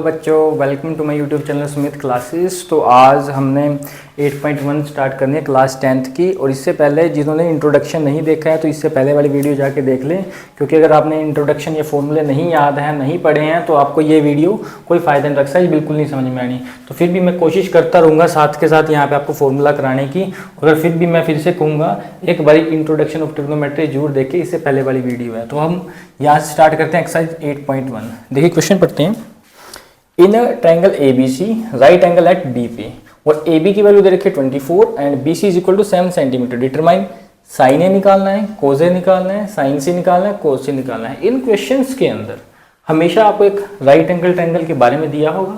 बच्चों, welcome to my YouTube channel Sumit classes. तो आज हमने 8.1 स्टार्ट करनी है क्लास 10th की। और इससे पहले जिन्होंने इंट्रोडक्शन नहीं देखा है तो इससे पहले वाली वीडियो जाके देख लें, क्योंकि अगर आपने इंट्रोडक्शन या फॉर्मूले नहीं याद हैं, नहीं पढ़े हैं, तो आपको ये वीडियो कोई फ़ायदा नहीं, एक्सरसाइज बिल्कुल नहीं समझ में आनी। तो फिर भी मैं कोशिश करता रहूँगा साथ के साथ यहाँ पर आपको फॉर्मूला कराने की। अगर फिर भी मैं फिर से कहूँगा एक बारी इंट्रोडक्शन ऑफ ट्रिग्नोमेट्री जरूर देखें, इससे पहले वाली वीडियो है। तो हम यहाँ से स्टार्ट करते हैं एक्सरसाइज 8.1। देखिए क्वेश्चन पढ़ते हैं। In a triangle ABC, right angle at D पे, और AB की वैल्यू दे रखी है 24 and BC is equal to 7 centimetre. Determine sine A निकालना है, कोज ए निकालना है, साइन सी निकालना है, कोस सी निकालना है। इन क्वेश्चंस के अंदर हमेशा आपको एक राइट एंगल ट्रायंगल के बारे में दिया होगा,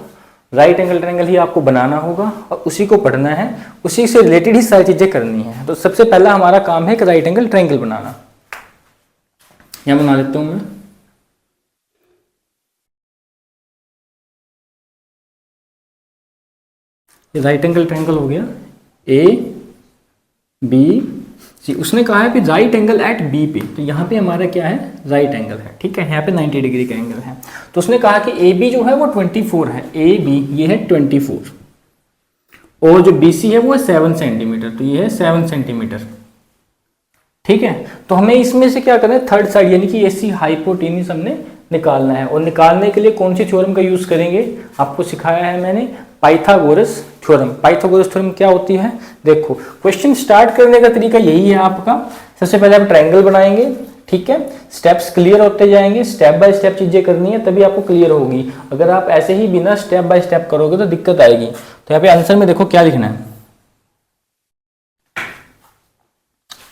राइट एंगल ट्रायंगल ही आपको बनाना होगा और उसी को पढ़ना है, उसी से रिलेटेड ही सारी चीजें करनी है। तो सबसे पहला हमारा काम है कि राइट एंगल ट्रायंगल बनाना। यहां बना लेता हूं मैं। राइट एंगल ट्रायंगल हो गया ABC। उसने कहा है कि राइट एंगल एट बी पे, तो यहाँ पे हमारा क्या है, राइट एंगल है। ठीक है, यहाँ पे 90 डिग्री का एंगल है। तो उसने कहा कि AB जो है वो 24 है, AB ये है 24, और जो BC है वो है 7 सेंटीमीटर, तो ये है 7 सेंटीमीटर। ठीक है, तो हमें इसमें से क्या करना है, थर्ड साइड यानी कि AC हाइपोटेन्यूस हमने निकालना है। और निकालने के लिए कौन सी थ्योरम का यूज करेंगे, आपको सिखाया है मैंने, पाइथागोरस थ्योरम। पाइथागोरस थ्योरम क्या होती है, देखो क्वेश्चन स्टार्ट करने का तरीका यही है आपका। सबसे पहले आप ट्रायंगल बनाएंगे, ठीक है, स्टेप्स क्लियर होते जाएंगे, स्टेप बाय स्टेप चीजें करनी है, तभी आपको क्लियर होगी। अगर आप ऐसे ही बिना स्टेप बाय स्टेप करोगे तो दिक्कत आएगी। तो यहाँ पे आंसर में देखो क्या लिखना है।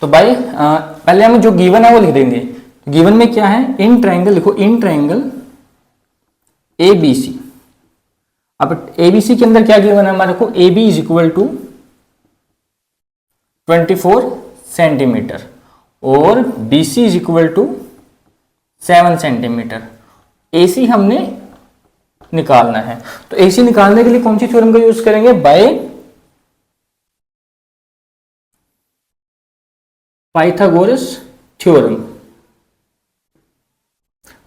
तो भाई पहले हम जो गिवन है वो लिख देंगे। गिवन में क्या है, इन ट्रायंगल, लिखो इन ट्रायंगल ABC। अब ABC के अंदर क्या गिवन है हमारे को, AB is equal to 24 centimetre और BC is equal to 7 centimetre. AC हमने निकालना है, तो AC निकालने के लिए कौन सी थ्योरम का यूज करेंगे, bye Pythagoras theorem.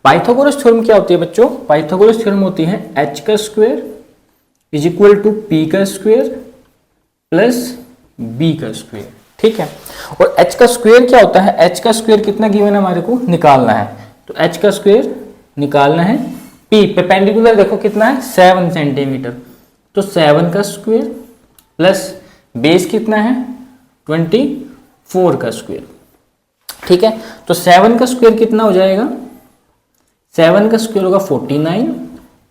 Pythagoras theorem क्या होती है बच्चों, पाइथागोरस थ्योरम होती है h का square is equal to p का स्क्वायर प्लस b का स्क्वायर। ठीक है, और h का स्क्वायर क्या होता है, h का स्क्वायर कितना गिवन है हमारे को, निकालना है। तो h का स्क्वायर निकालना है, p परपेंडिकुलर देखो कितना है, 7 सेंटीमीटर, तो 7 का स्क्वायर प्लस बेस कितना है, 24 का स्क्वायर। ठीक है, तो 7 का स्क्वायर कितना हो जाएगा, 7 का स्क्वायर होगा 49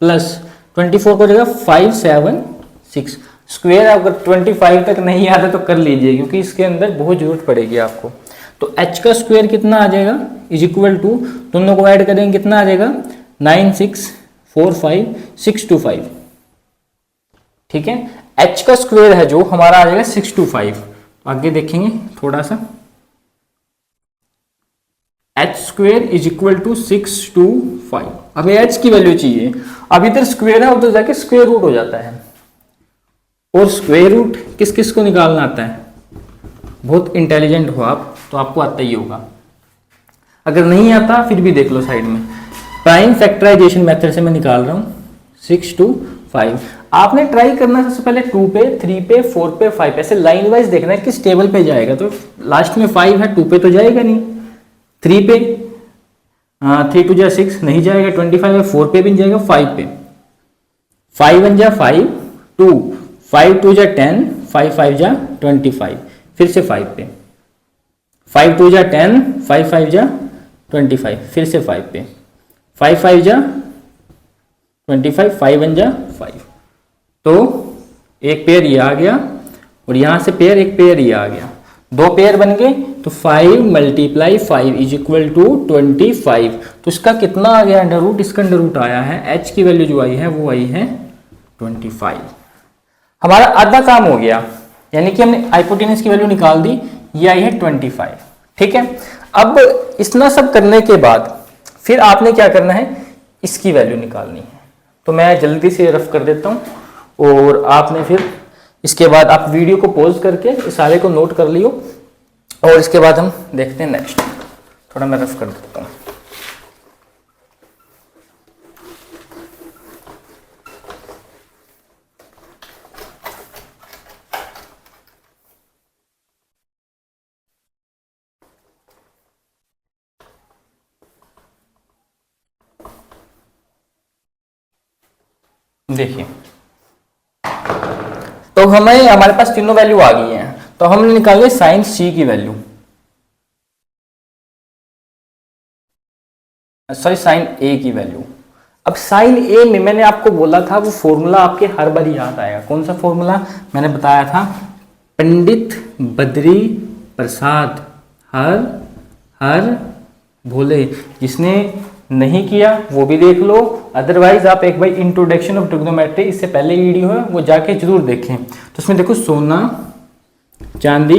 प्लस 24 को देगा 576 स्क्वायर। अगर 25 तक नहीं आता तो कर लीजिए, क्योंकि इसके अंदर बहुत जरूरत पड़ेगी आपको। तो h का स्क्वायर कितना आ जाएगा, इज इक्वल टू, दोनों को ऐड करेंगे कितना आ जाएगा, 9645625। ठीक है, h का स्क्वायर है जो हमारा आ जाएगा 625। आगे देखेंगे थोड़ा सा, h square is equal to 625। हमें h की वैल्यू चाहिए, अब इधर स्क्वेयर है उधर जाके स्क्वेयर रूट हो जाता है। और स्क्वेयर रूट किस किस को निकालना आता है, बहुत इंटेलिजेंट हो आप तो आपको आता ही होगा। अगर नहीं आता फिर भी देख लो साइड में, प्राइम फैक्टराइजेशन मेथड से मैं निकाल रहा हूँ 625। आपने ट्राई करना है सबसे पहले 2 पे, 3 पे, 4 पे, 5 पे, ऐसे लाइन वाइज देखना है किस टेबल पे जाएगा। तो लास्ट में 5 है, 2 पे तो जाएगा नहीं, 3 पे 3 2 जा 6 नहीं जाएगा, 25 है, 4 पे भी नहीं जाएगा, 5 पे 5 1 जा 5 2 5 2 जा 10 5 5 जा 25, फिर से 5 पे 5 2 जा 10 5 5 जा 25, फिर से 5 पे 5 5 जा 25 5 1 जा 5। तो एक पेयर ये आ गया और यहां से पेयर, एक पेयर ये आ गया, 2 पेयर बन गए। तो 5 × 5 इज इक्वल टू 25। तो इसका कितना आ गया, अंडर रूट, इसका अंडर रूट आया है, h की वैल्यू जो आई है वो आई है 25। हमारा आधा काम हो गया, यानी कि हमने हाइपोटेन्यूस की वैल्यू निकाल दी, ये आई है 25। ठीक है, अब इतना सब करने के बाद फिर आपने क्या करना है, इसकी वैल्यू निकालनी है। तो मैं जल्दी से रफ कर देता हूँ, और आपने फिर इसके बाद आप वीडियो को पॉज करके इस सारे को नोट कर लियो, और इसके बाद हम देखते हैं नेक्स्ट। थोड़ा मैं रफ कर देता हूँ। देखिए, तो हमारे पास तीनों वैल्यू आ गई हैं, तो हमने निकाली साइन सी की वैल्यू, सॉरी साइन ए की वैल्यू। अब साइन ए में मैंने आपको बोला था वो फॉर्मूला आपके हर बार याद आएगा। कौन सा फॉर्मूला मैंने बताया था? पंडित बद्री प्रसाद हर हर भोले। जिसने नहीं किया वो भी देख लो, अदरवाइज आप एक बार इंट्रोडक्शन ऑफ ट्रिग्नोमेट्री इससे पहले वीडियो है वो जाके जरूर देखें। तो उसमें देखो सोना चांदी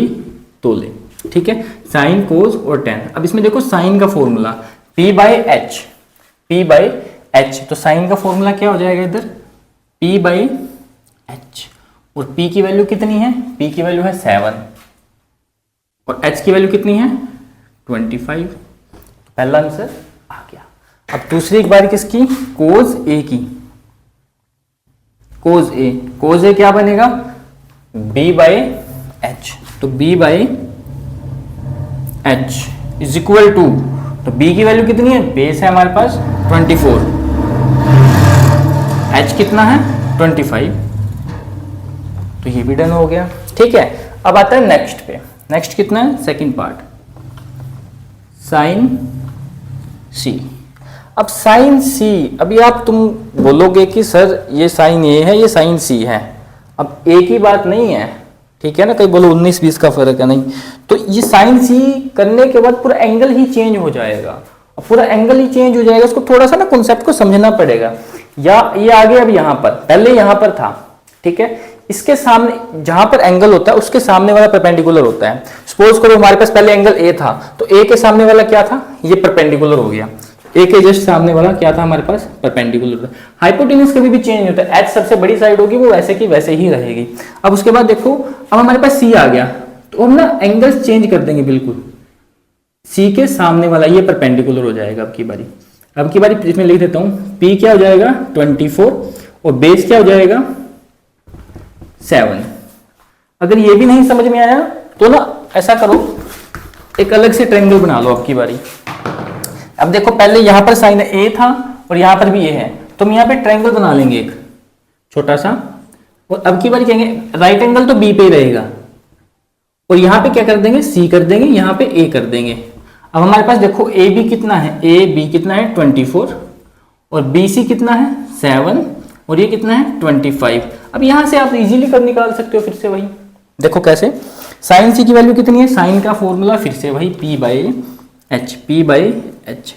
तोले, ठीक है, साइन कोस और टेन। अब इसमें देखो साइन का formula P by H, P by H, तो साइन का फॉर्मूला क्या हो जाएगा इधर? P by H. और पी की वैल्यू कितनी है? पी की वैल्यू है 7 और एच की वैल्यू कितनी है? 25। पहला आंसर आ गया। अब दूसरी एक बार किसकी? कोस ए की। कोस ए, कोस ए क्या बनेगा? B by H. तो B by H is equal to, तो b की वैल्यू कितनी है? बेस है हमारे पास 24, h कितना है? 25। तो ये भी डन हो गया, ठीक है। अब आता है नेक्स्ट पे। नेक्स्ट कितना है? Second part, sine c। अब साइन c, अभी आप तुम बोलोगे कि सर ये साइन a है, ये साइन c है। अब एक ही बात नहीं है, ठीक है ना, कहीं बोलो 19-20 का फर्क है, नहीं। तो ये साइन सी करने के बाद पूरा एंगल ही चेंज हो जाएगा, पूरा एंगल ही चेंज हो जाएगा। उसको थोड़ा सा ना कॉन्सेप्ट को समझना पड़ेगा। या ये आगे अब यहाँ पर, पहले यहाँ पर था, ठीक है, इसके सामने जहां पर एंगल होता है उसके सामने वाला परपेंडिकुलर होता है। सपोज करो हमारे पास पहले एंगल ए था, तो ए के सामने वाला क्या था? ये परपेंडिकुलर हो गया। ए के जस्ट सामने वाला क्या था हमारे पास? परपेंडिकुलर। हाइपोटेन्यूज कभी भी चेंज नहीं होता, एच सबसे बड़ी साइड होगी वो वैसे की वैसे ही रहेगी। अब उसके बाद देखो, अब हमारे पास सी आ गया, तो हम ना एंगल्स चेंज कर देंगे बिल्कुल। सी के सामने वाला ये परपेंडिकुलर हो जाएगा। अब की बारी इसमें लिख देता हूं, पी क्या हो जाएगा? 24 और बेस क्या हो जाएगा? 7। अगर ये भी नहीं समझ में आया तो ना ऐसा करो, एक अलग से ट्रायंगल बना लो अब की बारी। अब देखो पहले यहां पर साइन ए था और यहां पर भी ए है, तो हम यहां पे ट्रायंगल बना लेंगे एक छोटा सा। और अब की बारी कहेंगे राइट एंगल तो बी पे ही रहेगा, और यहां पे क्या कर देंगे? सी कर देंगे, यहां पे ए कर देंगे। अब हमारे पास देखो ए बी कितना है? ए बी कितना है? 24 और बी सी कितना है? 7 और ये कितना है? 25। अब यहां से आप इजीली कर निकाल सकते हो फिर से वही। देखो कैसे? साइन सी की वैल्यू कितनी है? साइन का फॉर्मूला फिर से वही P by H, P by H.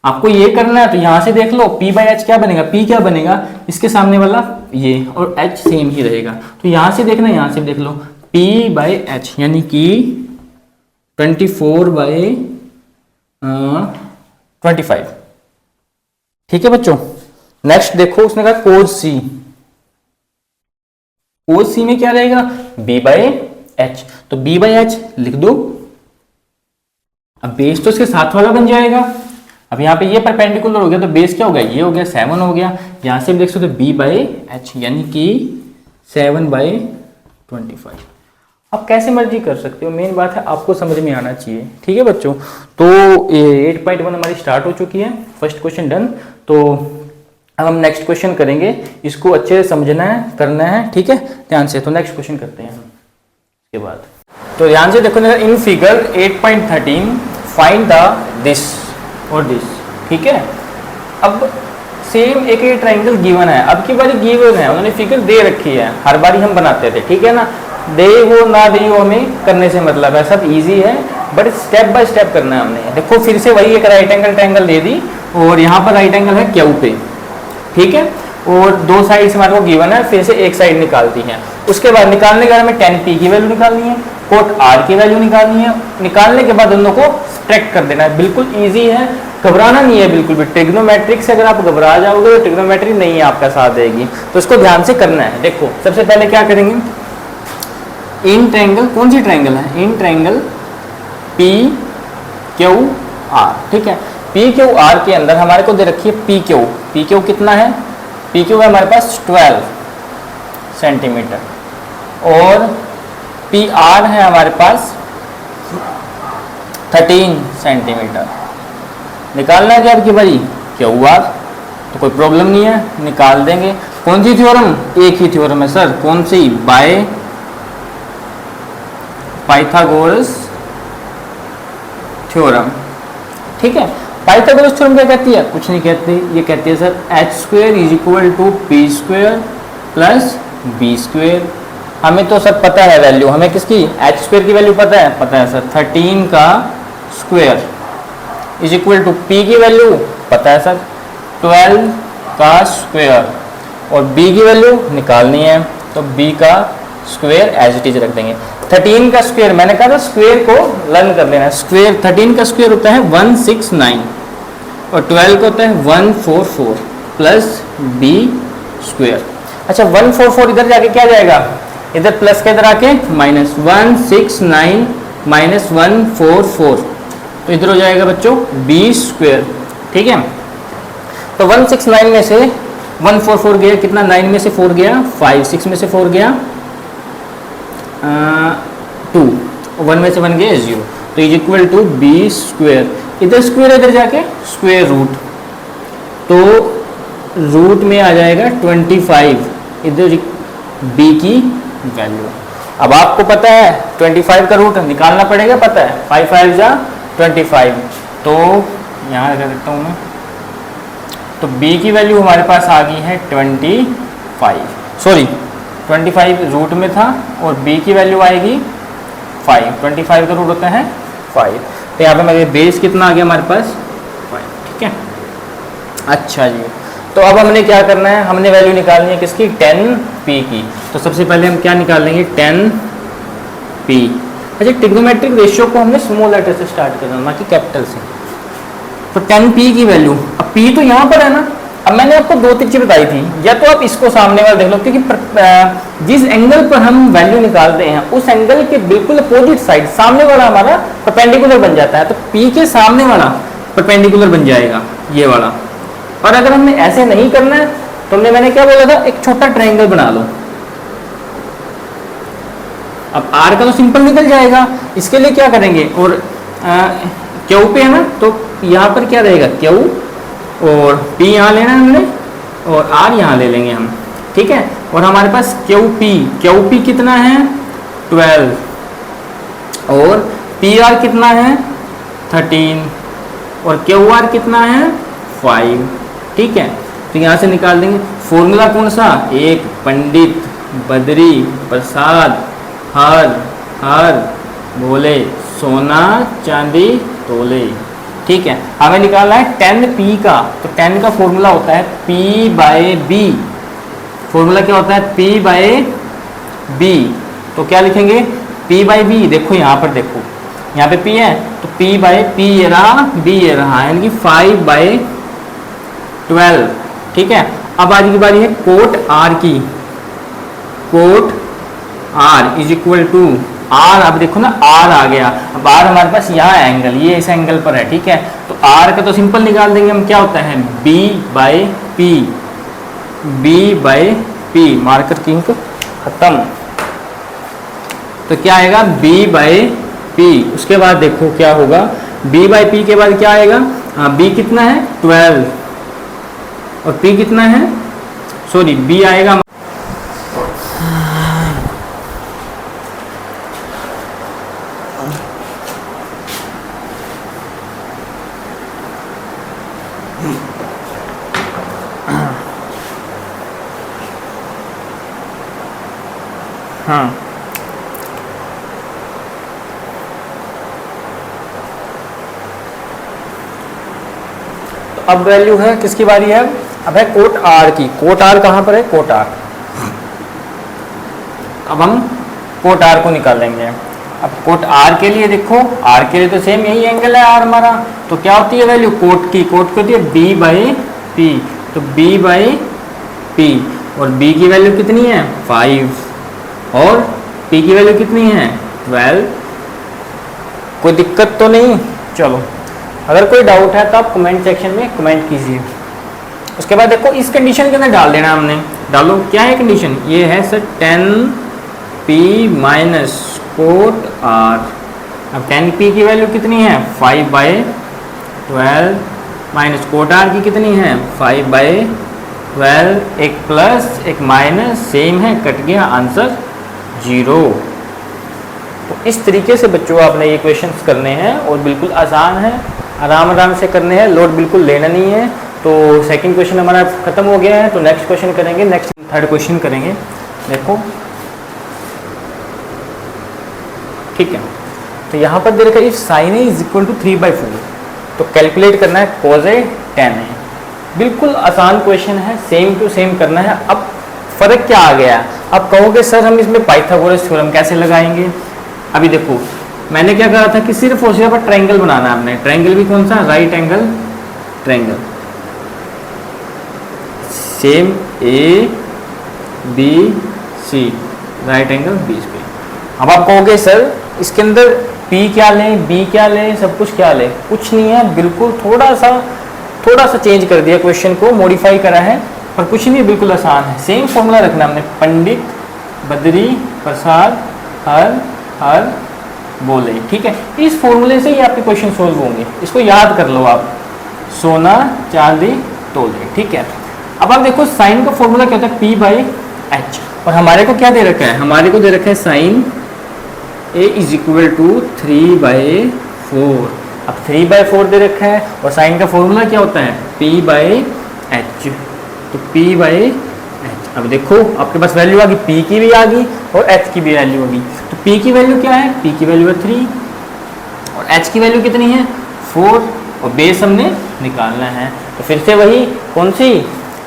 आपको ये करना है तो यहां से देख लो, पी बाई एच क्या बनेगा? पी क्या बनेगा? इसके सामने वाला ये, और एच सेम ही रहेगा। तो यहां से देखना, यहां से देख लो, पी बाई एच यानी कि 24 बाई 25। ठीक है बच्चों। नेक्स्ट देखो, उसने कहा कोस सी। कोस सी में क्या रहेगा? B by H. तो बी बाई एच लिख दो। अब बेस तो इसके साथ वाला बन जाएगा। अब यहाँ पे ये परपेंडिकुलर हो गया, तो बेस क्या हो गया? ये हो गया 7 हो गया। यहां से भी देख सकते हो बी बाई एच यानी कि 7 बाई 25। आप कैसे मर्जी कर सकते हो, मेन बात है आपको समझ में आना चाहिए। ठीक है बच्चों, तो 8.1 हमारी स्टार्ट हो चुकी है, फर्स्ट क्वेश्चन डन। तो अब हम नेक्स्ट क्वेश्चन करेंगे, इसको अच्छे से समझना है, करना है, ठीक है, ध्यान से। तो नेक्स्ट क्वेश्चन करते हैं हम इसके बाद। तो ध्यान से देखो, in figure 8.13 find the this और दिस। ठीक है, अब सेम एक ये ट्राइंगल गिवन है, अब की बारी गिवन है, उन्होंने फिगर दे रखी है, हर बारी हम बनाते थे, ठीक है ना। दे हो ना दे हो हमें करने से मतलब है, सब इजी है, बट स्टेप बाय स्टेप करना है हमने। देखो फिर से वही एक राइट एंगल ट्रायंगल दे दी, और यहाँ पर राइट एंगल है क्यू पे, ठीक है, और दो साइड हमारे को गिवन है, फिर से एक साइड निकालती है। उसके बाद निकालने के बाद हमें tan p की वैल्यू निकालनी है, cot r की वैल्यू निकालनी है। निकालने के बाद दोनों को सब्ट्रैक्ट कर देना है, बिल्कुल इजी है, घबराना नहीं है बिल्कुल भी। ट्रिग्नोमेट्रिक से अगर आप घबरा जाओगे तो ट्रिग्नोमेट्री नहीं आपका साथ देगी, तो इसको ध्यान से करना है। देखो सबसे पहले क्या करेंगे, इन ट्रायंगल, कौन सी ट्रायंगल है? In triangle P Q R, ठीक है। पी क्यू आर के अंदर हमारे को दे रखी है पी क्यू। पी क्यू कितना है? पी क्यू है हमारे पास 12 सेंटीमीटर, और पी आर है हमारे पास 13 सेंटीमीटर। निकालना है क्या आपकी भाई? क्यू आर, तो कोई प्रॉब्लम नहीं है, निकाल देंगे। कौन सी थ्योरम? एक ही थ्योरम है सर, कौन सी? Bye Pythagoras theorem. ठीक है, पाइथागोरस थ्योरम क्या कहती है? कुछ नहीं कहती, ये कहती है sir H square is equal to P square plus B square. हमें तो सर पता है वैल्यू, हमें किसकी? एच स्क्वेयर की वैल्यू पता है? पता है सर, 13 का square is equal to P की वैल्यू पता है सर 12 का स्क्वेयर, और b की वैल्यू निकालनी है तो b का स्क्वेयर एज इट इज रख देंगे। 13 का स्क्वेयर, मैंने कहा था स्क्वेयर को लर्न कर लेना। स्क्वेयर 13 का स्क्वेयर होता है 169 और 12 का होता है 144 प्लस b स्क्वेयर। अच्छा 144 इधर जाके क्या जाएगा? इधर प्लस के इधर आके माइनस, 169 माइनस 144 तो इधर हो जाएगा बच्चों b स्क्वेयर। ठीक है, तो 169 में से 144 गया, कितना? 9 में से 4 गया 5, 6 में से 4 गया 2, 1 में से 1 गया 0, तो is equal to B square. इधर स्क्वेयर, इधर जाके स्क्वेयर रूट, तो रूट में आ जाएगा 25, इधर b की वैल्यू। अब आपको पता है 25 का रूट निकालना पड़ेगा, पता है 5 5 जा 25, तो यहाँ लगा देता हूँ मैं, तो b की वैल्यू हमारे पास आ गई है 25, सॉरी 25 रूट में था और b की वैल्यू आएगी 5, 25 का रूट होता है 5, तो यहाँ पे मेरे बेस कितना आ गया हमारे पास? 5। ठीक है, अच्छा जी, तो अब हमने क्या करना है? हमने वैल्यू निकालनी है किसकी? 10p की। तो सबसे पहले हम क्या निकालेंगे? 10p। अच्छा, ट्रिग्नोमेट्रिक रेशियो को हमने स्मॉल लेटर से स्टार्ट करना, ना कि कैपिटल से। तो 10p की वैल्यू, अब p तो यहाँ पर है ना। अब मैंने आपको 2 चीज़ बताई थी, या तो आप इसको सामने वाला देख लो, क्योंकि जिस एंगल पर हम वैल्यू निकालते हैं उस एंगल के बिल्कुल अपोजिट साइड सामने वाला हमारा परपेंडिकुलर बन जाता है, तो p के सामने वाला परपेंडिकुलर बन जाएगा ये वाला। और अगर हमने ऐसे नहीं करना है तो मैंने क्या बोला था? एक छोटा ट्रायंगल बना लो। अब r का तो सिंपल निकल जाएगा, इसके लिए क्या करेंगे? और क्यू पे है ना, तो यहाँ पर क्या रहेगा? क्यू, और p यहाँ लेना है हमने, और r यहाँ ले लेंगे हम। ठीक है, और हमारे पास क्यू पी कितना है? 12, और PR कितना है? 13, और QR कितना है? 5। ठीक है, तो यहाँ से निकाल देंगे। फॉर्मूला कौन सा? एक पंडित बद्री प्रसाद हर भोले सोना चांदी तोले। ठीक है, हमें निकालना है 10p का, तो 10 का फॉर्मूला होता है p/b। फॉर्मूला क्या होता है? p/b। तो क्या लिखेंगे? p/b। देखो यहाँ पर, देखो यहाँ पे p है, तो p/p ये रहा, b ये रहा, यानी कि 5/12। ठीक है, अब आज की बारी है कोट r की। Cot r is equal to r, अब देखो ना r आ गया। अब r हमारे पास यहाँ एंगल, ये इस एंगल पर है। ठीक है, तो r का तो सिंपल निकाल देंगे हम, क्या होता है? b/p। मार्कर की इंक खत्म, तो क्या आएगा? b/p। उसके बाद देखो क्या होगा? b/p के बाद क्या आएगा? b कितना है? 12, और p कितना है? सॉरी, b आएगा हाँ, तो अब वैल्यू है किसकी बारी है? अब है कोट r की। कोट r कहाँ पर है? Cot r। अब हम कोट r को निकालेंगे। अब कोट r के लिए देखो, r के लिए तो सेम यही एंगल है r हमारा, तो क्या होती है वैल्यू कोट की? कोट की होती है b/p, तो b/p, और b की वैल्यू कितनी है? 5, और p की वैल्यू कितनी है? 12। कोई दिक्कत तो नहीं? चलो, अगर कोई डाउट है तो आप कमेंट सेक्शन में कमेंट कीजिए। उसके बाद देखो इस कंडीशन के अंदर डाल देना हमने। डालो, क्या है कंडीशन? ये है sir 10p minus cot r। अब 10p की वैल्यू कितनी है? 5/12 माइनस कोट r की कितनी है? 5/12। 12, एक प्लस एक माइनस सेम है, कट गया, आंसर 0। तो इस तरीके से बच्चों आपने ये क्वेश्चंस करने हैं और बिल्कुल आसान है, आराम आराम से करने हैं, लोड बिल्कुल लेना नहीं है। तो सेकंड क्वेश्चन हमारा खत्म हो गया है, तो नेक्स्ट क्वेश्चन करेंगे, नेक्स्ट थर्ड क्वेश्चन करेंगे। देखो ठीक है, तो यहाँ पर दे रखा है if sine A is equal to 3/4, तो कैलकुलेट करना है कॉज ए tan ए। बिल्कुल आसान क्वेश्चन है, सेम टू सेम करना है। अब फर्क क्या आ गया, अब कहोगे सर हम इसमें पाइथागोरस थ्योरम कैसे लगाएंगे। अभी देखो मैंने क्या कहा था कि सिर्फ और सिर्फ ट्रायंगल बनाना है। हमने ट्रायंगल भी कौन सा, right angle triangle, same A B C, right angle B square. अब आप कहोगे सर इसके अंदर P क्या लें, B क्या लें, सब कुछ क्या लें, कुछ नहीं है, बिल्कुल थोड़ा सा चेंज कर दिया, क्वेश्चन को मॉडिफाई करा है, पर कुछ नहीं, बिल्कुल आसान है। सेम फॉर्मूला रखना हमने, पंडित बद्री प्रसाद हर बोले, ठीक है। इस फॉर्मूले से ही आपके क्वेश्चन सोल्व होंगे, इसको याद कर लो आप, सोना चांदी तोले, ठीक है। अब आप देखो साइन का फॉर्मूला क्या होता है, P/H, और हमारे को क्या दे रखा है, हमारे को दे रखा है sine A is equal to 3/4। अब 3/4 दे रखा है और साइन का फॉर्मूला क्या होता है, P/H, तो P/H। अब देखो आपके पास वैल्यू आ गई, P की भी आ गई और H की भी वैल्यू होगी। तो P की वैल्यू क्या है, P की वैल्यू है 3 और H की वैल्यू कितनी है 4, और बेस हमने निकालना है। तो फिर से वही कौन सी,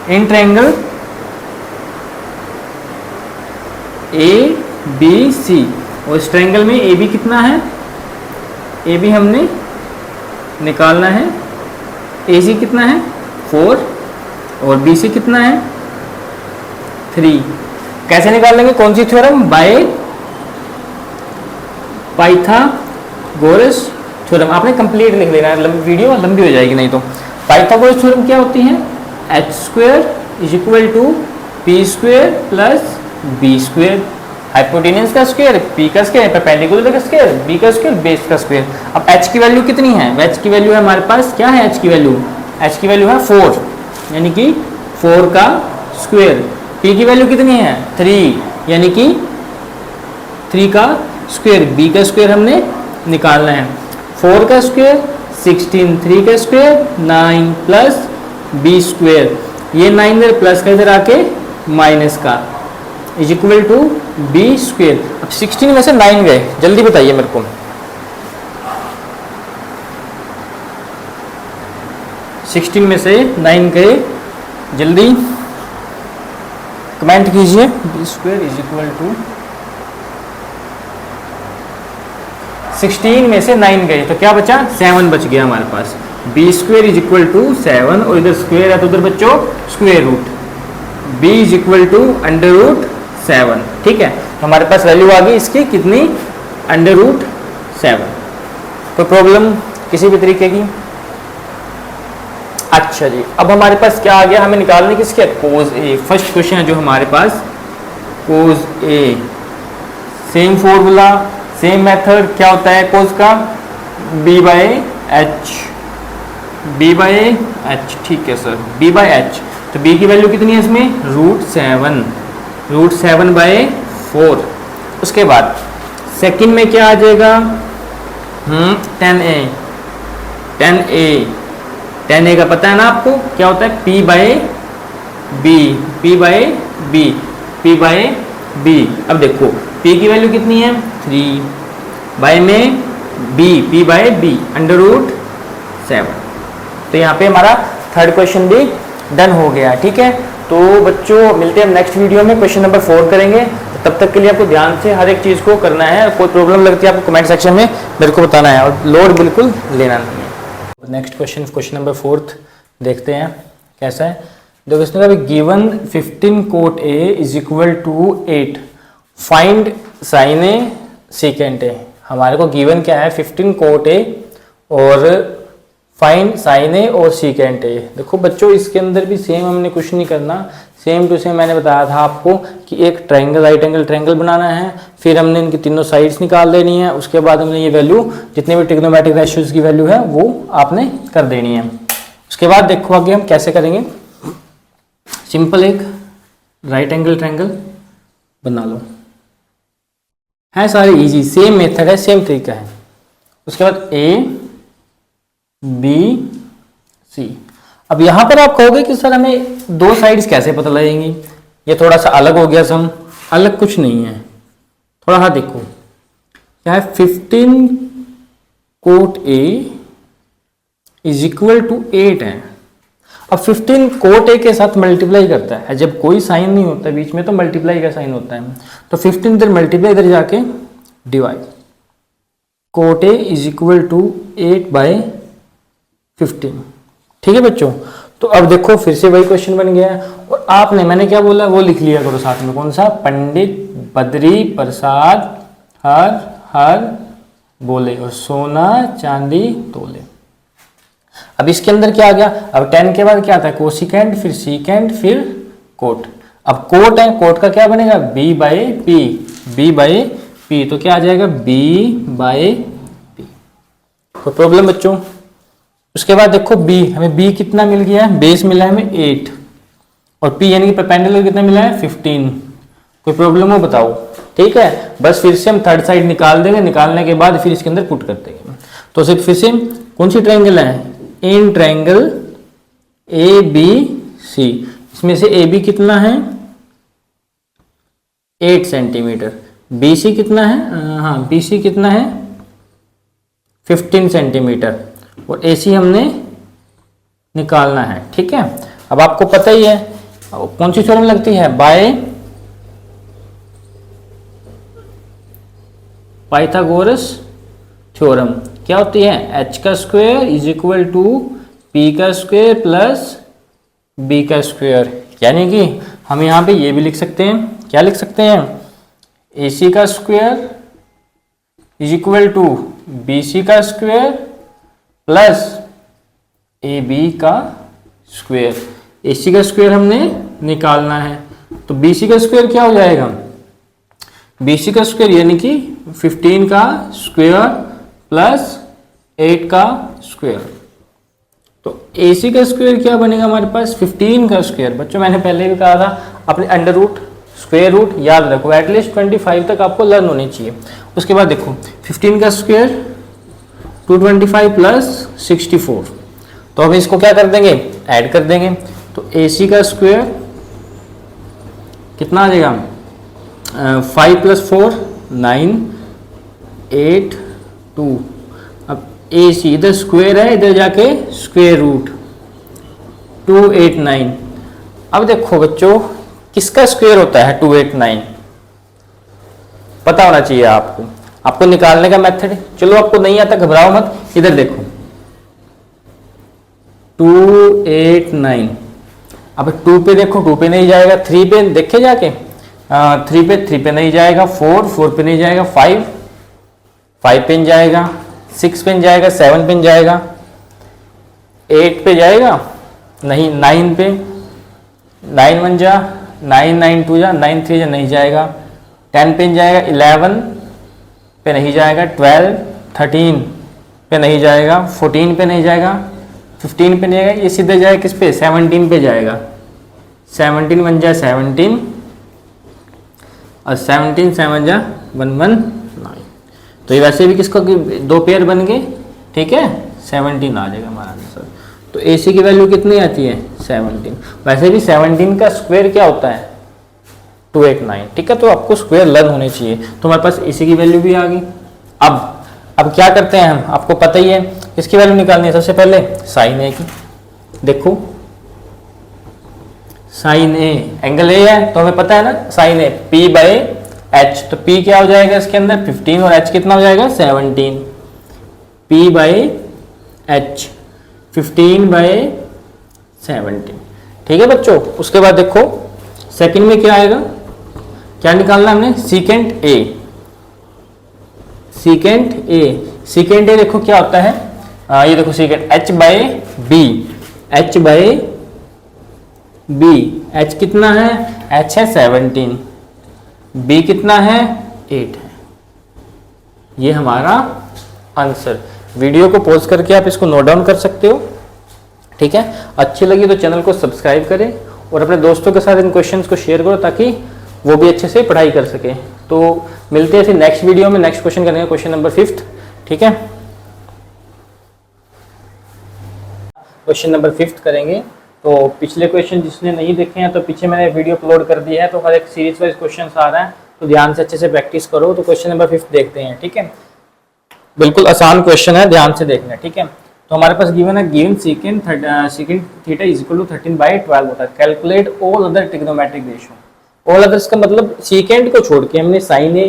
इन ट्रायंगल ABC, और इस ट्रायंगल में AB कितना है, AB हमने निकालना है, AC कितना है 4 और BC कितना है 3। कैसे निकालेंगे, कौन सी थ्योरम, बाय पाइथागोरस थ्योरम। आपने कंप्लीट लिख लेना है, वीडियो लंबी हो जाएगी नहीं तो। पाइथागोरस थ्योरम क्या होती है, h² is equal to p² plus b², hypotenuse का स्क्वायर, p का स्क्वायर, परपेंडिकुलर का स्क्वायर, b का स्क्वायर, बेस का स्क्वायर। अब h की वैल्यू कितनी है, h की वैल्यू है हमारे पास, क्या है h की वैल्यू, h की वैल्यू है 4, यानी कि 4 का स्क्वायर। p की वैल्यू कितनी है 3, यानी कि 3 का स्क्वायर, b का स्क्वायर हमने निकालना है। 4 का स्क्वायर 16, 3 का स्क्वायर 9 प्लस b², ये 9 इधर प्लस का इधर आके माइनस का, इज इक्वल टू b²। अब 16 में से 9 गए, जल्दी बताइए मेरे को, 16 में से 9 गए, जल्दी कमेंट कीजिए। b² इज इक्वल टू 16 में से 9 गए तो क्या बचा, 7 बच गया हमारे पास। b² इज इक्वल टू 7, और इधर स्क्वायर है तो उधर बच्चों square root, b is equal to √7, ठीक है। तो हमारे पास वैल्यू आ गई इसकी कितनी, √7। कोई प्रॉब्लम किसी भी तरीके की, अच्छा जी। अब हमारे पास क्या आ गया, हमें निकालने किसके, कोज ए। फर्स्ट क्वेश्चन है जो हमारे पास, कोज ए, सेम फॉर्मूला सेम मेथड, क्या होता है कोज का, b/h, b/h, ठीक है सर, b/h। तो b की वैल्यू कितनी है इसमें, √7/4। उसके बाद सेकंड में क्या आ जाएगा, tan a, tan a का पता है ना आपको क्या होता है, p/b। अब देखो p की वैल्यू कितनी है 3, बाय में p/b √7। तो यहाँ पे हमारा थर्ड क्वेश्चन भी डन हो गया, ठीक है। तो बच्चों मिलते हैं नेक्स्ट वीडियो में, क्वेश्चन नंबर 4 करेंगे। तब तक के लिए आपको ध्यान से हर एक चीज़ को करना है, कोई प्रॉब्लम लगती है आपको कमेंट सेक्शन में मेरे को बताना है, और लोड बिल्कुल लेना नहीं है। नेक्स्ट क्वेश्चन नंबर 4 देखते हैं कैसा है। देखो इसमें अभी given 15 cot A is equal to 8, find sine A secant A. हमारे को गिवन क्या है 15 cot A और फाइंड साइन ए और सीकेंट ए। देखो बच्चों इसके अंदर भी सेम हमने कुछ नहीं करना, सेम टू सेम मैंने बताया था आपको कि एक ट्रायंगल राइट एंगल ट्रायंगल बनाना है, फिर हमने इनकी तीनों साइड्स निकाल देनी है, उसके बाद हमने ये वैल्यू जितने भी ट्रिग्नोमेट्रिक रेशियोज की वैल्यू है वो आपने कर देनी है। उसके बाद देखो आगे हम कैसे करेंगे। सिंपल एक राइट एंगल ट्रायंगल बना लो। है सारे इजी, सेम मेथड है, सेम तरीका है। उसके बाद ए बी सी। अब यहां पर आप कहोगे कि सर हमें दो साइड्स कैसे पता लगेंगी, ये थोड़ा सा अलग हो गया सम। अलग कुछ नहीं है, थोड़ा हाँ देखो क्या है, 15 cot A is equal to 8 है। अब 15 कोट ए के साथ मल्टीप्लाई करता है, जब कोई साइन नहीं होता बीच में तो मल्टीप्लाई का साइन होता है, तो 15 इधर मल्टीप्लाई, इधर जाके divide. Cot A is equal to 8/15। ठीक है बच्चों, तो अब देखो फिर से वही क्वेश्चन बन गया है। और आपने, मैंने क्या बोला वो लिख लिया करो साथ में, कौन सा, पंडित बद्री प्रसाद हर हर बोले और सोना चांदी तोले। अब इसके अंदर क्या आ गया, अब 10 के बाद क्या आता है, कोसिकेंड, फिर सीकेंड, फिर कोट। अब कोट है, कोट का क्या बनेगा, b by P, b by P, तो क्या आ जाएगा b बाई पी। कोई प्रॉब्लम बच्चों। उसके बाद देखो b, हमें b कितना मिल गया है, बेस मिला है हमें 8 और p यानी कि परपेंडिकुलर कितना मिला है 15। कोई प्रॉब्लम हो बताओ। ठीक है, बस फिर से हम थर्ड साइड निकाल देंगे, निकालने के बाद फिर इसके अंदर पुट कर देंगे। तो सिर्फ फिर से कौन सी ट्रायंगल है, इन ट्रायंगल ए बी सी, इसमें से ए बी कितना है 8 सेंटीमीटर, बी सी कितना है, हाँ बी सी कितना है 15 सेंटीमीटर, और ए सी हमने निकालना है। ठीक है, अब आपको पता ही है कौन सी थ्योरम लगती है, बाय पाइथागोरस थ्योरम। क्या होती है, h का square is equal to p का स्क्वायर प्लस b का स्क्वायर। यानी कि हम यहाँ पे ये भी लिख सकते हैं, क्या लिख सकते हैं, ac का square is equal to bc का स्क्वायर प्लस ab का स्क्वायर। ac का स्क्वायर हमने निकालना है, तो bc का स्क्वायर क्या हो जाएगा, bc का स्क्वायर यानी कि 15 का स्क्वायर प्लस 8 का स्क्वायर। तो AC का स्क्वायर क्या बनेगा हमारे पास, 15 का स्क्वायर। बच्चों मैंने पहले भी कहा था अपने अंडर रूट स्क्वायर रूट याद रखो, एटलीस्ट 25 तक आपको लर्न होनी चाहिए। उसके बाद देखो 15 का स्क्वायर 225 प्लस 64, तो हम इसको क्या कर देंगे, ऐड कर देंगे। तो AC का स्क्वायर कितना आ जाएगा, 5 + 4 9 8 2। अब ए सी इधर स्क्वायर है, इधर जाके स्क्वायर रूट 289। अब देखो बच्चों किसका स्क्वायर होता है 289, पता होना चाहिए आपको, आपको निकालने का मेथड। चलो आपको नहीं आता घबराओ मत, इधर देखो 289। अब 2 पे देखो, 2 पे नहीं जाएगा, 3 पे देखे जाके 3 पे नहीं जाएगा, 4 पे नहीं जाएगा, 5 पे जाएगा, 6 पे जाएगा, 7 पे जाएगा, 8 पे जाएगा नहीं, 9 पे, 9 1 जा 9 9 2 जा 9 3 जा नहीं जाएगा, 10 पे जाएगा, 11 पे नहीं जाएगा, 12 13 पे नहीं जाएगा, 14 पे नहीं जाएगा, 15 पे नहीं जाएगा, ये सीधे जाएगा किस पे, 17 पे जाएगा। 17 1 जा 17 और 17 7 जा 119। तो ये वैसे भी किसका दो पेयर बन गए, ठीक है, 17 आ जाएगा हमारा आंसर। तो AC की वैल्यू कितनी आती है 17। वैसे भी 17 का स्क्वायर क्या होता है 289। ठीक है, तो आपको स्क्वायर लर्न होने चाहिए। तो हमारे पास AC की वैल्यू भी आ गई। अब क्या करते हैं हम, आपको पता ही है इसकी वैल्यू निकालनी है। सबसे पहले साइन ए की, देखो साइन ए एंगल ए है तो हमें पता है ना साइन ए P/H। तो P क्या हो जाएगा इसके अंदर 15 और H कितना हो जाएगा 17। P/H 15/17। ठीक है बच्चों। उसके बाद देखो सेकंड में क्या आएगा, क्या निकालना हमने, सीकेंट ए। सीकेंट ए देखो क्या होता है, ये देखो सीकेंट H/B। H कितना है, H है 17, B कितना है 8 है। ये हमारा आंसर। वीडियो को पॉज करके आप इसको नोट डाउन कर सकते हो। ठीक है, अच्छी लगी तो चैनल को सब्सक्राइब करें और अपने दोस्तों के साथ इन क्वेश्चंस को शेयर करो ताकि वो भी अच्छे से पढ़ाई कर सके। तो मिलते हैं फिर नेक्स्ट वीडियो में, नेक्स्ट क्वेश्चन करेंगे, क्वेश्चन नंबर 5, ठीक है। क्वेश्चन नंबर 5 करेंगे। तो पिछले क्वेश्चन जिसने नहीं देखे हैं तो पीछे मैंने वीडियो अपलोड कर दिया है, तो हर एक सीरीज वाइज क्वेश्चन आ रहा है, तो ध्यान से अच्छे से प्रैक्टिस करो। तो क्वेश्चन नंबर 5 देखते हैं, ठीक है। बिल्कुल आसान क्वेश्चन है, ध्यान से देखना, ठीक है। तो हमारे पास गिवन है, given second theta is equal to 13/12 होता है। Calculate all other trigonometric ratio. All others का मतलब सेकेंड को छोड़ के हमने sine A,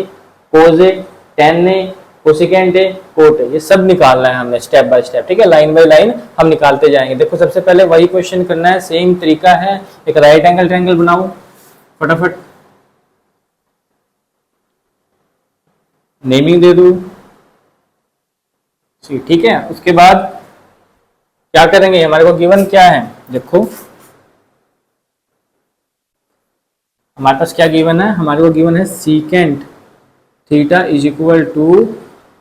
cos A, tan A, cosecant है, कोट है, ये सब निकालना है हमने स्टेप बाय स्टेप, ठीक है। लाइन बाय लाइन हम निकालते जाएंगे। देखो सबसे पहले वही क्वेश्चन करना है, सेम तरीका है। एक राइट एंगल ट्रायंगल बनाओ फटाफट, नेमिंग दे दूं, ठीक है। उसके बाद क्या करेंगे, हमारे को गिवन क्या है, देखो हमारे पास क्या गिवन है, हमारे को गिवन है secant theta is equal to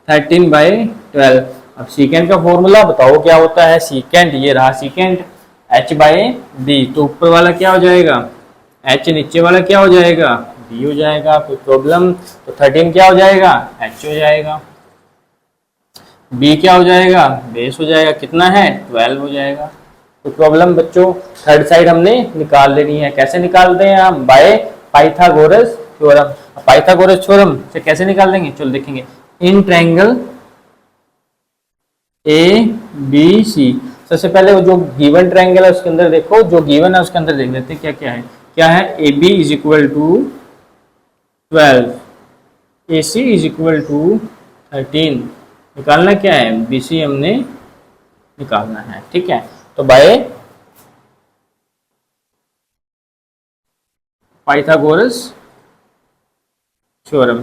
13/12। अब सीकेंट का फॉर्मूला बताओ क्या होता है। सीकेंट, ये रहा सीकेंट, h/b, तो ऊपर वाला क्या हो जाएगा h, नीचे वाला क्या हो जाएगा b हो जाएगा। कोई प्रॉब्लम, तो 13 क्या हो जाएगा h हो जाएगा, b क्या हो जाएगा बेस हो जाएगा, कितना है 12 हो जाएगा। तो प्रॉब्लम बच्चों, थर्ड साइड हमने निकाल लेनी है। कैसे निकालते हैं हम, bye Pythagoras theorem. Pythagoras theorem से कैसे निकाल देंगे, चलो देखेंगे। इन ट्रायंगल ए बी सी, सबसे पहले वो जो गिवन ट्रायंगल है उसके अंदर देखो, जो गिवन है उसके अंदर देख लेते हैं क्या क्या है। क्या है, A B is equal to 12, A C is equal to 13, निकालना क्या है, बी सी हमने निकालना है, ठीक है। तो by Pythagoras theorem.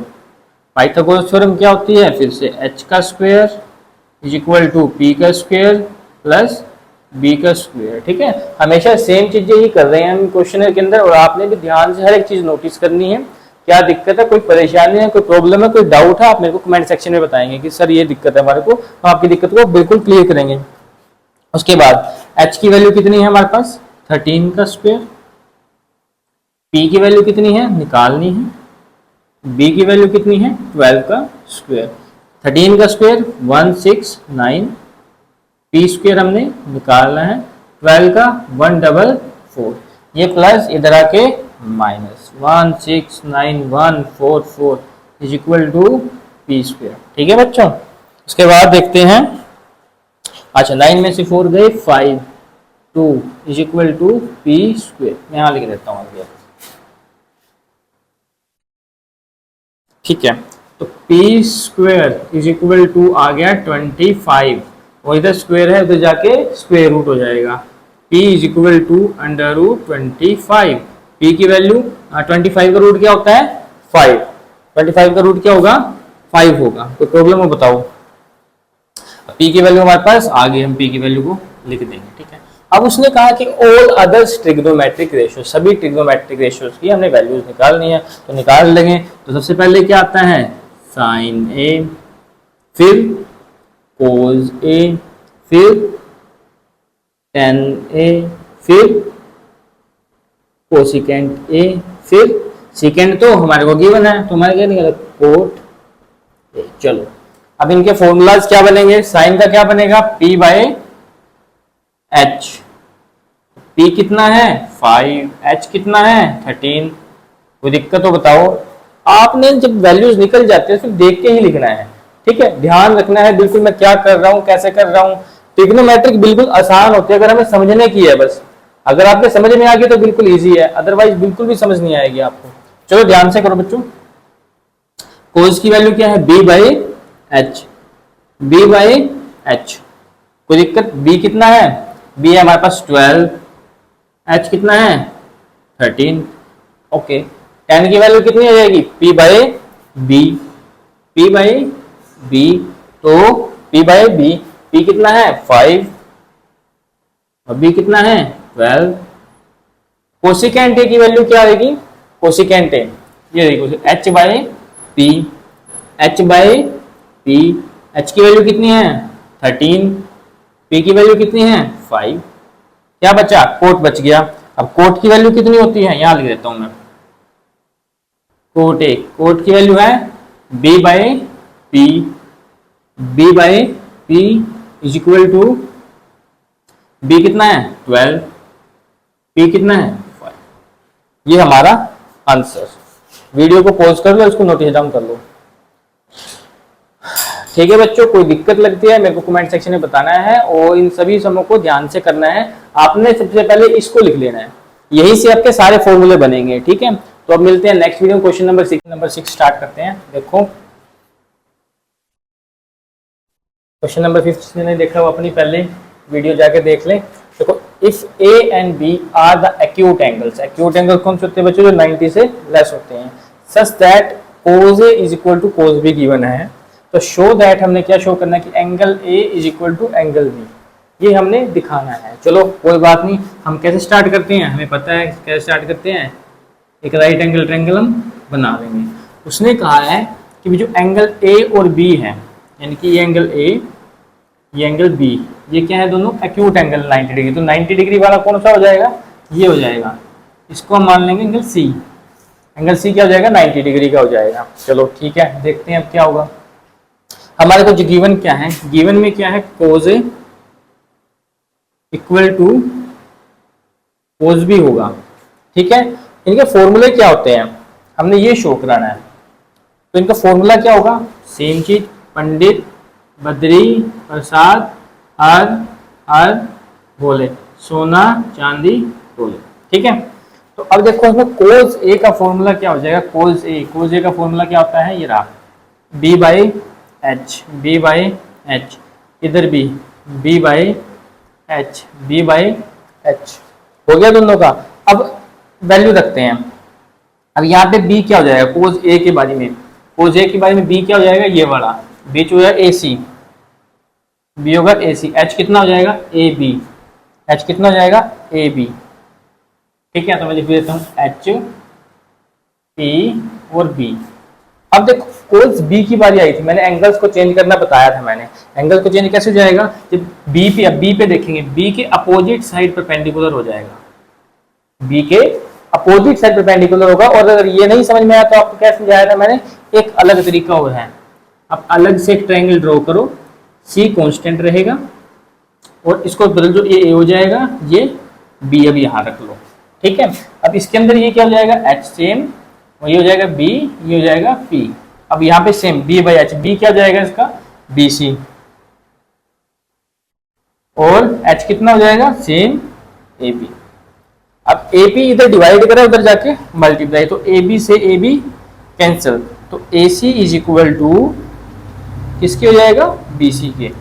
Pythagoras theorem क्या होती है, फिर से h का square is equal to p का स्क्वायर प्लस b का स्क्वायर, ठीक है। हमेशा सेम चीजें ही कर रहे हैं हम क्वेश्चन के अंदर, और आपने भी ध्यान से हर एक चीज नोटिस करनी है। क्या दिक्कत है, कोई परेशानी है, कोई प्रॉब्लम है, कोई डाउट है, आप मेरे को कमेंट सेक्शन में बताएंगे कि सर ये दिक्कत है हमारे को, हम आपकी दिक्कत को बिल्कुल क्लियर करेंगे। उसके बाद h की वैल्यू कितनी है हमारे पास, 13 का स्क्वायर, p की वैल्यू कितनी है निकालनी है, b की वैल्यू कितनी है 12 का स्क्वायर, 13 का स्क्वायर 169, p स्क्वायर हमने निकालना है, 12 का 144, ये प्लस इधर आके minus 169,144 is equal to p square, ठीक है बच्चों। उसके बाद देखते हैं, अच्छा 9 में से 4 गए 5, 2 is equal to p square, मैं यहाँ लिख देता हूँ, ठीक है। तो p square is equal to आ गया 25, और इधर स्क्वायर है, उधर जाके स्क्वायर रूट हो जाएगा। p is equal to under root 25, p की वैल्यू 25 का रूट क्या होता है 5, 25 का रूट क्या होगा 5 होगा। कोई प्रॉब्लम हो बताओ, p की वैल्यू हमारे पास आ गई, हम p की वैल्यू को लिख देंगे, ठीक है। अब उसने कहा कि ऑल अदर्स ट्रिग्नोमेट्रिक रेशियो, सभी ट्रिग्नोमेट्रिक रेशियोज की हमने वैल्यूज निकालनी है, तो निकाल लेंगे। तो सबसे पहले क्या आता है, साइन ए, फिर कोस ए, फिर टेन ए, फिर कोसिकेंट ए, फिर सेकेंड तो हमारे को गिवन है, तो हमारे क्या निकला कोट ए। चलो अब इनके फॉर्मूलाज क्या बनेंगे, साइन का क्या बनेगा p बाय h, p कितना है 5, h कितना है 13। कोई दिक्कत हो बताओ, आपने जब वैल्यूज निकल जाते हैं फिर देख के ही लिखना है, ठीक है। ध्यान रखना है बिल्कुल मैं क्या कर रहा हूँ, कैसे कर रहा हूँ। ट्रिग्नोमेट्रिक बिल्कुल आसान होती है अगर हमें समझने की है बस, अगर आपके समझ में आ गई तो बिल्कुल इजी है, अदरवाइज बिल्कुल भी समझ नहीं आएगी आपको। चलो ध्यान से करो बच्चों, कोस की वैल्यू क्या है b by h, b by h, कोई दिक्कत, b कितना है, b है हमारे पास 12, h कितना है 13, ओके। tan की वैल्यू कितनी आ जाएगी p by b, p by b, तो p बाय b, p कितना है 5 और b कितना है 12। कोसिकेंट a की वैल्यू क्या आएगी, कोसिकेंट a ये देखो h by p, h by p, h की वैल्यू कितनी है 13, p की वैल्यू कितनी है 5, क्या बचा कोट बच गया। अब कोट की वैल्यू कितनी होती है, यहां लिख देता हूं मैं, कोट ए, कोट की वैल्यू है B by P, B by P is equal to, B कितना है 12, पी कितना है 5। ये हमारा आंसर। वीडियो को पॉज कर लो, इसको नोटिस डाउन कर लो। ठीक है बच्चों, कोई दिक्कत लगती है मेरे को कमेंट सेक्शन में बताना है, और इन सभी समों को ध्यान से करना है। आपने सबसे पहले इसको लिख लेना है, यही से आपके सारे फॉर्मूले बनेंगे। ठीक है, तो अब मिलते हैं नेक्स्ट वीडियो में। क्वेश्चन नंबर 6 स्टार्ट करते हैं। देखो क्वेश्चन नंबर 5 नहीं देखा वो अपनी पहले वीडियो जाके देख लें। देखो, if A and B are the acute angles, acute angle कौन से होते हैं बच्चों, जो 90 से लेस होते हैं, such that cos A is equal to cos B given है। तो शो दैट, हमने क्या शो करना है कि angle A is equal to angle B, ये हमने दिखाना है। चलो कोई बात नहीं, हम कैसे स्टार्ट करते हैं, हमें पता है कैसे स्टार्ट करते हैं। एक राइट एंगल ट्रायंगल हम बना लेंगे। उसने कहा है कि जो एंगल ए और बी है, यानी कि ये एंगल ए, ये एंगल बी, ये क्या है, दोनों एक्यूट एंगल 90 डिग्री। तो 90 डिग्री वाला कौन सा हो जाएगा, ये हो जाएगा। इसको हम मान लेंगे एंगल सी, एंगल सी क्या हो जाएगा 90 डिग्री का हो जाएगा। चलो ठीक है, देखते हैं अब क्या होगा। हमारे को जो गिवन क्या है, गिवन में क्या है, कोज ए इक्वल टू कोज बी होगा। ठीक है, इनके फॉर्मूले क्या होते हैं, हमने ये शो कराना है। तो इनका फॉर्मूला क्या होगा, सेम चीज, पंडित बद्री प्रसाद हर भोले, सोना चांदी बोले। ठीक है, तो अब देखो इसमें कोज ए का फॉर्मूला क्या हो जाएगा, कोज ए का फॉर्मूला क्या होता है, ये रहा B by H, B by H, इधर B by H, B by H हो गया दोनों का। अब वैल्यू रखते हैं। अब यहाँ पे बी क्या हो जाएगा, कोज ए के बारे में, कोज ए के बारे में बी क्या हो जाएगा, ये वाला बी हो जाएगा ए सी, बी होगा ए सी, एच कितना हो जाएगा ए बी, एच कितना हो जाएगा ए बी। ठीक है, तो मैं लिख देता हूँ एच पी और बी। अब देखो कोज बी की बारी आई थी, मैंने एंगल्स को चेंज करना बताया था। मैंने एंगल को चेंज कैसे जाएगा, जब बी पे, अब बी पे देखेंगे, बी के अपोजिट साइड परपेंडिकुलर हो जाएगा, बी के अपोजिट साइड परपेंडिकुलर होगा। और अगर ये नहीं समझ में आया तो आपको क्या समझाया था मैंने, एक अलग तरीका और है। अब अलग से एक ट्रायंगल ड्रॉ करो, सी कांस्टेंट रहेगा और इसको बदल दो, ये ए हो जाएगा, ये बी अब यहाँ रख लो। ठीक है, अब इसके अंदर ये क्या हो जाएगा, एच सेम, ये हो जाएगा बी, ये हो जाएगा पी। अब यहाँ पे same B by H, B क्या हो जाएगा इसका बी सी, और एच कितना हो जाएगा सेम ए बी। अब ए पी इधर डिवाइड करा, उधर जाके मल्टीप्लाई, तो ए बी से ए बी कैंसिल, तो ए सी इज इक्वल टू किसके हो जाएगा बी सी के।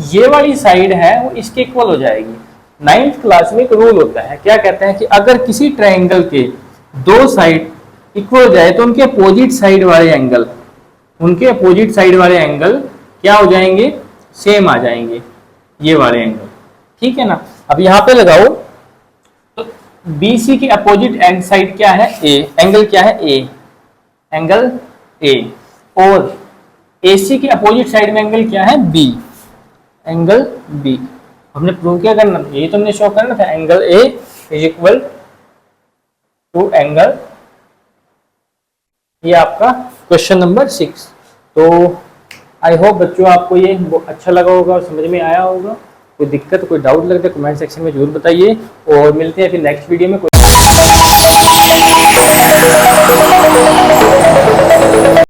ये वाली साइड है वो इसके इक्वल हो जाएगी। 9th क्लास में एक रूल होता है, क्या कहते हैं कि अगर किसी ट्रायंगल के दो साइड इक्वल हो जाए तो उनके अपोजिट साइड वाले एंगल, उनके अपोजिट साइड वाले एंगल क्या हो जाएंगे, सेम आ जाएंगे, ये वाले एंगल। ठीक है ना। अब यहाँ पे लगाओ, तो बी सी के अपोजिट एंड साइड क्या है ए, एंगल क्या है ए, एंगल ए, और ए सी के अपोजिट साइड में एंगल क्या है बी, एंगल बी। हमने प्रूव क्या करना, यही तो हमने शो करना था, angle A is equal to angle, ये आपका क्वेश्चन नंबर 6। तो आई होप बच्चों आपको ये अच्छा लगा होगा और समझ में आया होगा। कोई दिक्कत कोई डाउट लगता है कमेंट सेक्शन में जरूर बताइए, और मिलते हैं फिर नेक्स्ट वीडियो में।